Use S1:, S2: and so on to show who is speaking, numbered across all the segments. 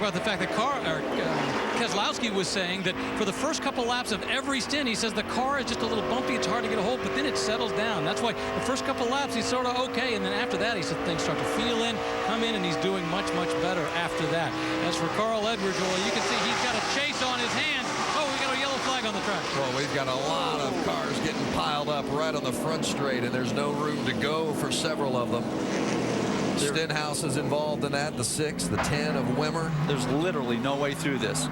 S1: about the fact that Keselowski was saying that for the first couple laps of every stint, he says the car is just a little bumpy, it's hard to get a hold, but then it settles down. That's why the first couple laps he's sort of okay, and then after that he said things start to feel in, come in, and he's doing much, much better after that. As for Carl Edwards, well, you can see he's got a chase on his hands. Oh, we got a yellow flag on the track.
S2: Well, we've got a lot of cars getting piled up right on the front straight, and there's no room to go for several of them. Stenhouse is involved in that, the 6, the 10 of Wimmer.
S3: There's literally no way through this.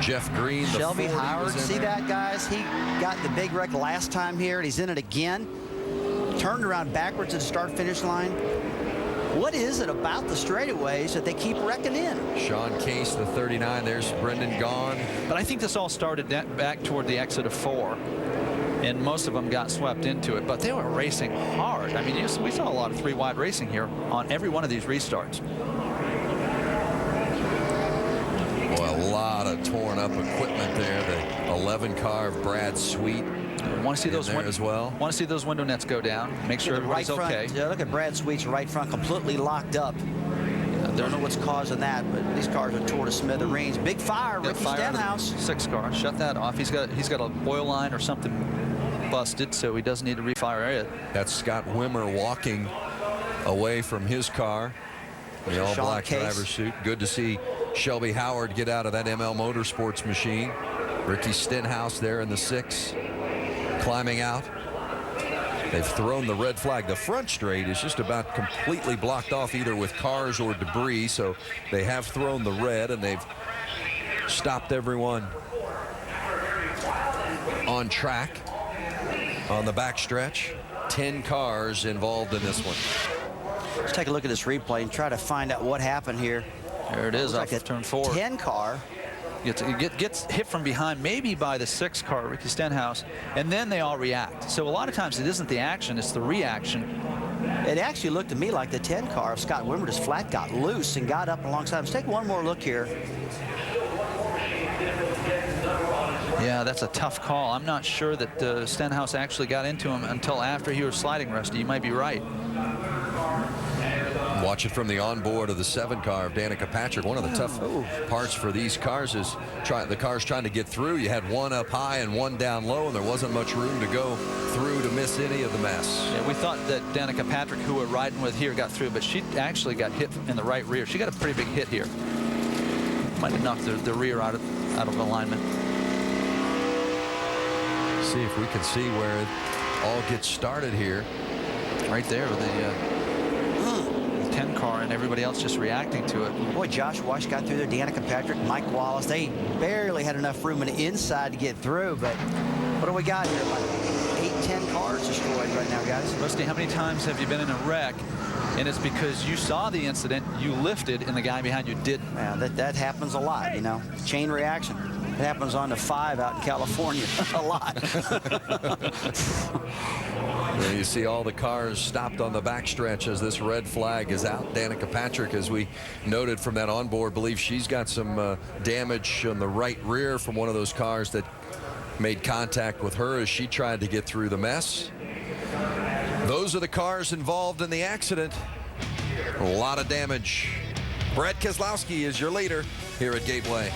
S2: Jeff Green, the
S4: Shelby
S2: 40
S4: Howard, see that, guys? He got the big wreck last time here, and he's in it again. Turned around backwards at the start-finish line. What is it about the straightaways that they keep wrecking in?
S2: Sean Case, the 39. There's Brendan Gaughan.
S3: But I think this all started back toward the exit of 4. And most of them got swept into it, but they were racing hard. I mean, we saw a lot of 3-wide racing here on every one of these restarts.
S2: Boy, a lot of torn up equipment there. The 11 car of Brad Sweet.
S3: Want to see those
S2: as well.
S3: Want to see those window nets go down. Make sure everybody's okay.
S4: Yeah, look at Brad Sweet's right front completely locked up. I don't know what's causing that, but these cars are tore to smithereens. Big fire, Ricky Stenhouse.
S3: 6 car. Shut that off. He's got a oil line or something busted, so he doesn't need to refire it.
S2: That's Scott Wimmer walking away from his car. The all-black driver's suit. Good to see Shelby Howard get out of that ML Motorsports machine. Ricky Stenhouse there in the 6, climbing out. They've thrown the red flag. The front straight is just about completely blocked off, either with cars or debris, so they have thrown the red, and they've stopped everyone on track. On the backstretch, 10 cars involved in this one.
S4: Let's take a look at this replay and try to find out what happened here.
S3: There it is, off of turn 4.
S4: 10 car.
S3: Gets hit from behind, maybe by the 6 car, Ricky Stenhouse, and then they all react. So a lot of times it isn't the action, it's the reaction.
S4: It actually looked to me like the 10 car of Scott Wimmer just flat got loose and got up alongside. Let's take one more look here.
S3: Yeah, that's a tough call. I'm not sure that Stenhouse actually got into him until after he was sliding, Rusty. You might be right.
S2: Watch it from the onboard of the 7 car of Danica Patrick. One of the tough parts for these cars is the cars trying to get through. You had one up high and one down low, and there wasn't much room to go through to miss any of the mess.
S3: Yeah, we thought that Danica Patrick, who we're riding with here, got through, but she actually got hit in the right rear. She got a pretty big hit here. Might have knocked the rear out of alignment.
S2: See if we can see where it all gets started here.
S3: Right there with the 10 car and everybody else just reacting to it.
S4: Boy, Josh Wash got through there. Danica Patrick, Mike Wallace. They barely had enough room on the inside to get through, but what do we got here? Like 8-10 cars destroyed right now, guys.
S3: Rusty, how many times have you been in a wreck and it's because you saw the incident, you lifted, and the guy behind you didn't?
S4: Yeah, that happens a lot, you know. Chain reaction. It happens on the 5 out in California a lot.
S2: Well, you see all the cars stopped on the backstretch as this red flag is out. Danica Patrick, as we noted from that onboard, believes she's got some damage on the right rear from one of those cars that made contact with her as she tried to get through the mess. Those are the cars involved in the accident. A lot of damage. Brad Keselowski is your leader here at Gateway.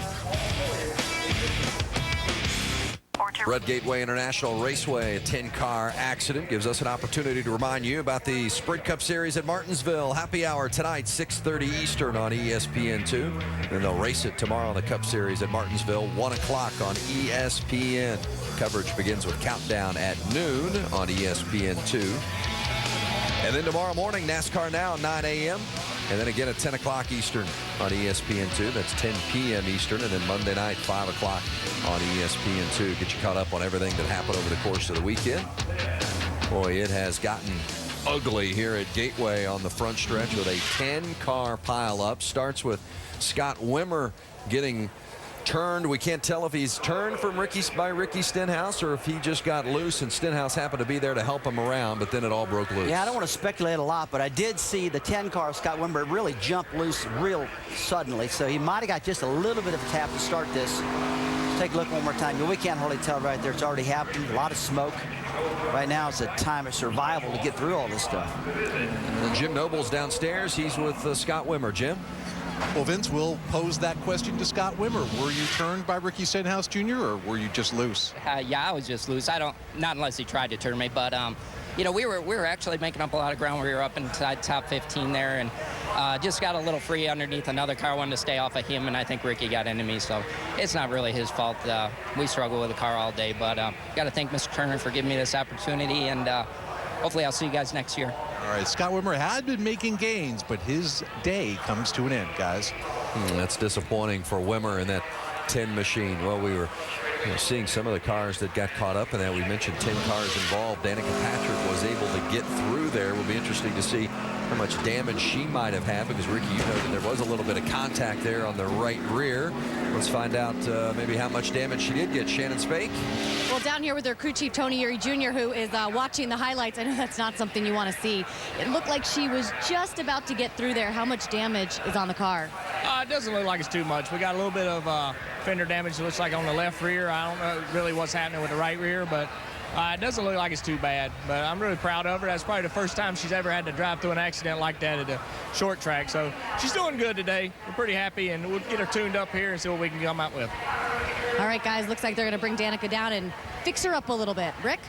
S2: Red Gateway International Raceway, a 10-car accident, gives us an opportunity to remind you about the Sprint Cup Series at Martinsville. Happy hour tonight, 6:30 Eastern on ESPN2. And they'll race it tomorrow on the Cup Series at Martinsville, 1 o'clock on ESPN. Coverage begins with Countdown at noon on ESPN2. And then tomorrow morning, NASCAR Now, 9 a.m. And then again at 10 o'clock Eastern on ESPN2. That's 10 p.m. Eastern. And then Monday night, 5 o'clock on ESPN2. Get you caught up on everything that happened over the course of the weekend. Boy, it has gotten ugly here at Gateway on the front stretch with a 10-car pileup. Starts with Scott Wimmer getting turned. We can't tell if he's turned from by Ricky Stenhouse or if he just got loose and Stenhouse happened to be there to help him around, but then it all broke loose.
S4: Yeah, I don't want to speculate a lot, but I did see the 10 car of Scott Wimber really jump loose real suddenly, so he might have got just a little bit of a tap to start this. Let's take a look one more time. We can't hardly tell right there. It's already happened. A lot of smoke. Right now it's a time of survival to get through all this stuff.
S2: Jim Noble's downstairs. He's with Scott Wimmer. Jim?
S5: Well, Vince, we'll pose that question to Scott Wimmer. Were you turned by Ricky Stenhouse Jr. or were you just loose?
S6: Yeah, I was just loose. Not unless he tried to turn me, but you know, we were actually making up a lot of ground. We were up inside top 15 there, and just got a little free underneath another car. Wanted to stay off of him, and I think Ricky got into me. So it's not really his fault. We struggle with the car all day, but got to thank Mr. Turner for giving me this opportunity, and hopefully I'll see you guys next year.
S5: All right, Scott Wimmer had been making gains, but his day comes to an end, guys.
S2: That's disappointing for Wimmer in that 10 machine. Well, we were seeing some of the cars that got caught up in that. We mentioned 10 cars involved. Danica Patrick was able to get through there. It will be interesting to see how much damage she might have had, because Ricky, you noted there was a little bit of contact there on the right rear. Let's find out maybe how much damage she did get. Shannon Spake.
S7: Well, down here with their crew chief, Tony Uri Jr., who is watching the highlights. I know that's not something you want to see. It looked like she was just about to get through there. How much damage is on the car?
S8: It doesn't look like it's too much. We got a little bit of fender damage, it looks like, on the left rear. I don't know really what's happening with the right rear, but it doesn't look like it's too bad. But I'm really proud of her. That's probably the first time she's ever had to drive through an accident like that at a short track. So she's doing good today. We're pretty happy, and we'll get her tuned up here and see what we can come out with.
S7: All right, guys, looks like they're going to bring Danica down and fix her up a little bit. Rick?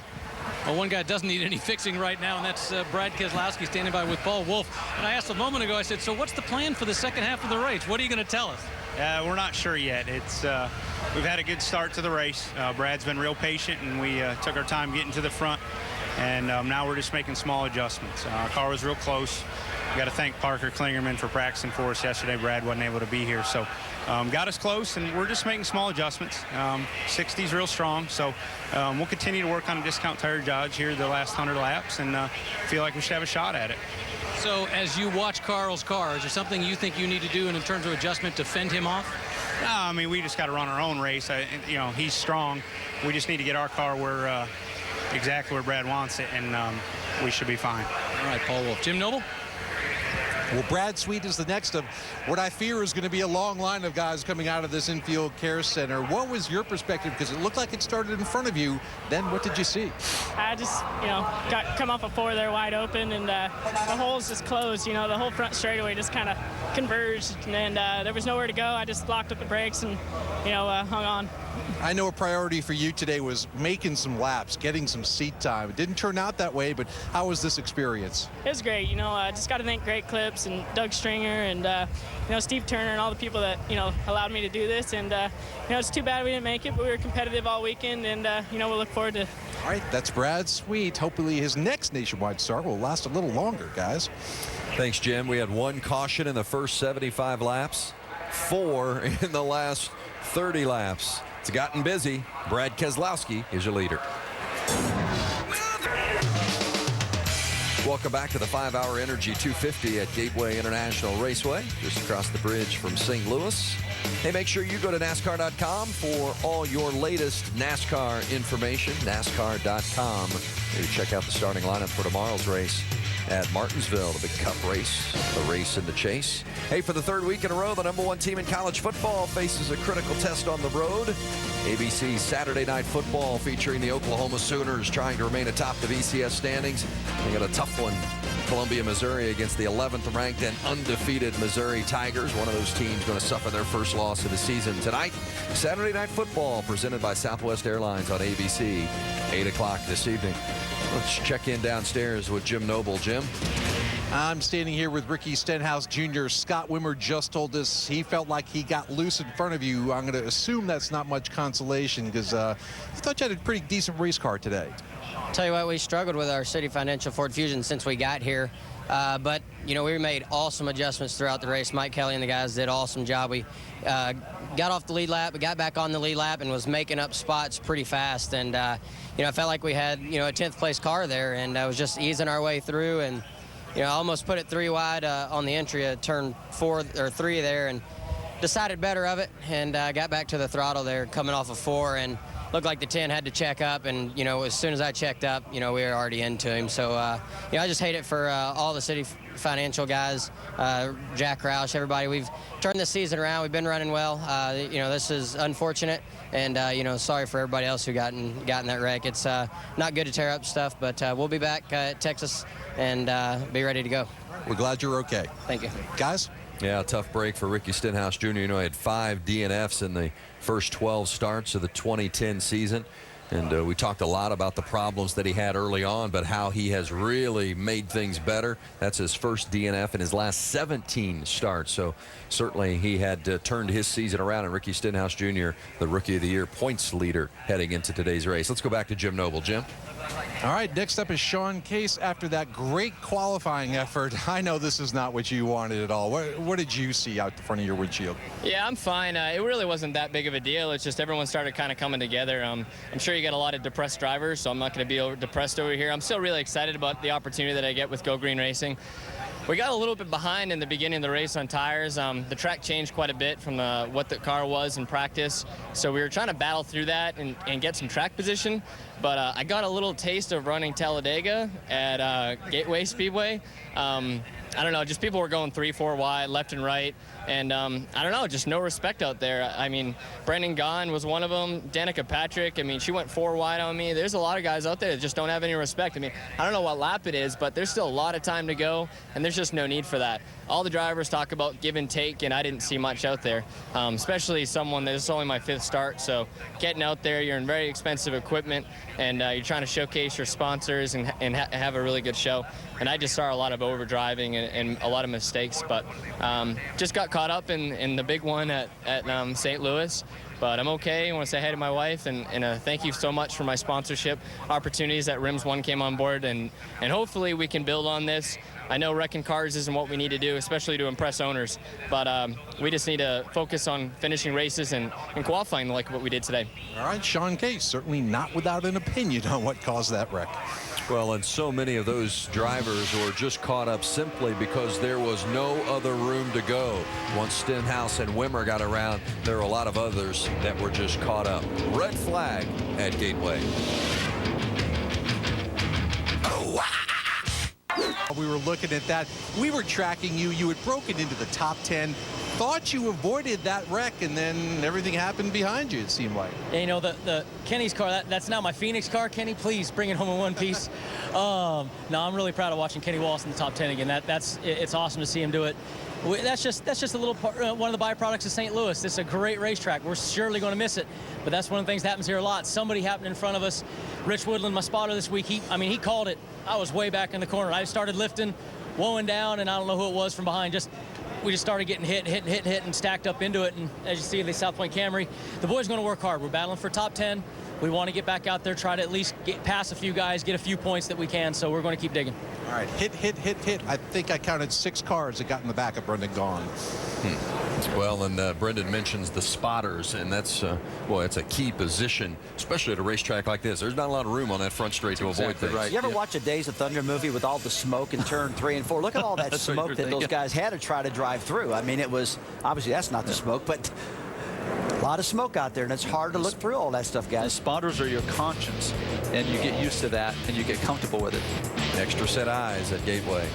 S1: Well, one guy doesn't need any fixing right now, and that's Brad Keselowski standing by with Paul Wolfe. And I asked a moment ago, I said, so what's the plan for the second half of the race? What are you going to tell us?
S9: We're not sure yet. We've had a good start to the race. Brad's been real patient, and we took our time getting to the front. And now we're just making small adjustments. Our car was real close. We got to thank Parker Klingerman for practicing for us yesterday. Brad wasn't able to be here, so got us close, and we're just making small adjustments. 60's real strong, so we'll continue to work on a discount tire Dodge here the last 100 laps, and feel like we should have a shot at it.
S1: So as you watch Carl's car, is there something you think you need to do in terms of adjustment to fend him off?
S9: No, I mean, we just got to run our own race. You know, he's strong. We just need to get our car where exactly where Brad wants it, and we should be fine.
S1: All right, Paul Wolfe. Jim Noble?
S5: Well, Brad Sweet is the next of what I fear is going to be a long line of guys coming out of this infield care center. What was your perspective? Because it looked like it started in front of you. Then what did you see?
S10: I just, come off a 4 there wide open, and the holes just closed. The whole front straightaway just kind of converged, and there was nowhere to go. I just locked up the brakes and, hung on.
S5: I know a priority for you today was making some laps, getting some seat time. It didn't turn out that way, but how was this experience?
S10: It was great. I just got to thank Great Clips and Doug Stringer and, Steve Turner and all the people that, allowed me to do this. And, it's too bad we didn't make it, but we were competitive all weekend, and, we'll look forward to it.
S5: All right, that's Brad Sweet. Hopefully his next nationwide start will last a little longer, guys.
S2: Thanks, Jim. We had 1 caution in the first 75 laps, 4 in the last 30 laps. It's gotten busy. Brad Keselowski is your leader. Welcome back to the 5-Hour Energy 250 at Gateway International Raceway, just across the bridge from St. Louis. Hey, make sure you go to NASCAR.com for all your latest NASCAR information, NASCAR.com. Maybe check out the starting lineup for tomorrow's race at Martinsville, the big cup race, the race in the chase. Hey, for the 3rd week in a row, the #1 team in college football faces a critical test on the road. ABC Saturday Night Football featuring the Oklahoma Sooners trying to remain atop the VCS standings. They got a tough one, Columbia, Missouri, against the 11th ranked and undefeated Missouri Tigers. One of those teams going to suffer their first loss of the season tonight. Saturday Night Football presented by Southwest Airlines on ABC, 8 o'clock this evening. Let's check in downstairs with Jim Noble. Jim?
S5: I'm standing here with Ricky Stenhouse Jr. Scott Wimmer just told us he felt like he got loose in front of you. I'm going to assume that's not much consolation because I thought you had a pretty decent race car today.
S11: Tell you what, we struggled with our City Financial Ford Fusion since we got here. But, we made awesome adjustments throughout the race. Mike Kelly and the guys did an awesome job. We got off the lead lap, we got back on the lead lap and was making up spots pretty fast. And, I felt like we had, a 10th place car there, and I was just easing our way through. And, I almost put it 3 wide on the entry at turn 4 or 3 there, and decided better of it, and got back to the throttle there coming off of 4, and looked like the 10 had to check up, and as soon as I checked up, we were already into him. So I just hate it for all the City Financial guys, Jack Roush, everybody. We've turned this season around. We've been running well. This is unfortunate, and sorry for everybody else who got in that wreck. It's not good to tear up stuff, but we'll be back at Texas and be ready to go.
S5: We're glad you're okay.
S11: Thank you.
S5: Guys?
S2: Yeah, tough break for Ricky Stenhouse Jr. You know, he had 5 DNFs in the first 12 starts of the 2010 season. And we talked a lot about the problems that he had early on, but how he has really made things better. That's his first DNF in his last 17 starts. So certainly he had turned his season around. And Ricky Stenhouse Jr., the Rookie of the Year points leader heading into today's race. Let's go back to Jim Noble. Jim?
S5: All right, next up is Sean Case after that great qualifying effort. I know this is not what you wanted at all. What did you see out the front of your windshield?
S12: Yeah, I'm fine. It really wasn't that big of a deal. It's just everyone started kind of coming together. I'm sure you got a lot of depressed drivers, so I'm not going to be depressed over here. I'm still really excited about the opportunity that I get with Go Green Racing. We got a little bit behind in the beginning of the race on tires. The track changed quite a bit from what the car was in practice. So we were trying to battle through that and get some track position. But I got a little taste of running Talladega at Gateway Speedway. I don't know, just people were going 3-4 wide, left and right. And I don't know, just no respect out there. I mean, Brendan Gaughan was one of them. Danica Patrick, I mean, she went 4 wide on me. There's a lot of guys out there that just don't have any respect. I mean, I don't know what lap it is, but there's still a lot of time to go, and there's just no need for that. All the drivers talk about give and take, and I didn't see much out there, especially someone that is only my 5th start. So getting out there, you're in very expensive equipment, and you're trying to showcase your sponsors and have a really good show. And I just saw a lot of overdriving and a lot of mistakes, but just got caught up in the big one at St. Louis. But I'm okay. I want to say hi to my wife and thank you so much for my sponsorship opportunities that Rims One came on board, and hopefully we can build on this. I know wrecking cars isn't what we need to do, especially to impress owners, but we just need to focus on finishing races and qualifying like what we did today.
S5: All right, Sean Case, certainly not without an opinion on what caused that wreck.
S2: Well, and so many of those drivers were just caught up simply because there was no other room to go. Once Stenhouse and Wimmer got around, there were a lot of others that were just caught up. Red flag at Gateway.
S5: We were looking at that. We were tracking you. You had broken into the top 10. Thought you avoided that wreck, and then everything happened behind you, it seemed like.
S13: Yeah, you know, the Kenny's car, that's now my Phoenix car. Kenny, please bring it home in one piece. No, I'm really proud of watching Kenny Wallace in the top 10 again. It's awesome to see him do it. That's just a little part, one of the byproducts of St. Louis. This is a great racetrack. We're surely going to miss it, but that's one of the things that happens here a lot. Somebody happened in front of us. Rich Woodland, my spotter this week, he called it. I was way back in the corner. I started lifting, woeing down, and I don't know who it was from behind. We just started getting hit, and stacked up into it. And as you see, the South Point Camry, the boys going to work hard. We're battling for top 10. We want to get back out there, try to at least get past a few guys, get a few points that we can. So we're going to keep digging.
S5: All right, hit. I think I counted 6 cars that got in the back of Brendan Gaughan.
S2: Well, and Brendan mentions the spotters, and that's it's a key position, especially at a racetrack like this. There's not a lot of room on that front straight to avoid things.
S4: Right. You ever watch a Days of Thunder movie with all the smoke in turn 3 and 4? Look at all that smoke that those guys had to try to drive through. I mean, it was obviously that's not the smoke, but a lot of smoke out there, and it's hard to look through all that stuff, guys.
S3: The spotters are your conscience, and you get used to that, and you get comfortable with it.
S2: Extra set eyes at Gateway.